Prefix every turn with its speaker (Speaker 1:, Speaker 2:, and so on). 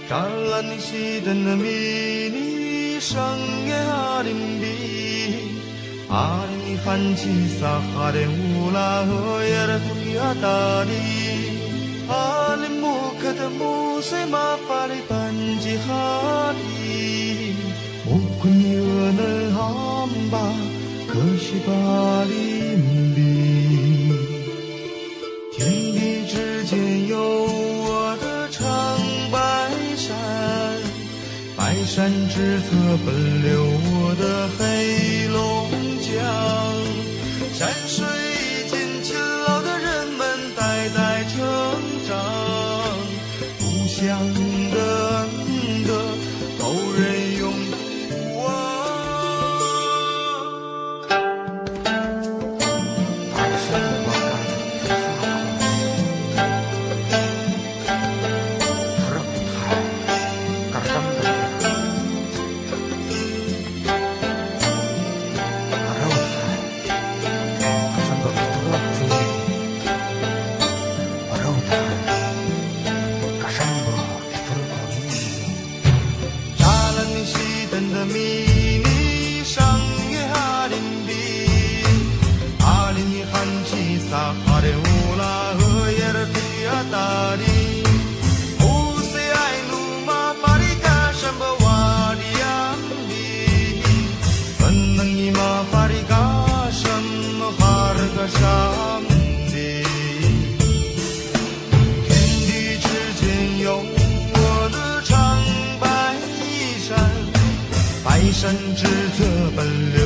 Speaker 1: 扎兰尼西登的米尼上耶阿林比，阿林尼汉奇萨哈的乌拉和耶的图亚达里，阿林木克的木水马法的班吉哈里，乌库尼厄能汉巴可西巴林比，天地之间有我的长白山，白山之侧奔流我的黑龙江，山水间勤劳的人们代代成长，故乡的恩德后人永不忘。的迷你上月哈林比，阿林尼汉奇萨哈的乌拉和耶的图亚达里，乌塞埃努马巴里卡什么瓦里亚里，本能伊马巴里卡什么哈尔卡沙姆里，天地之间有我的长白山。白山之侧奔流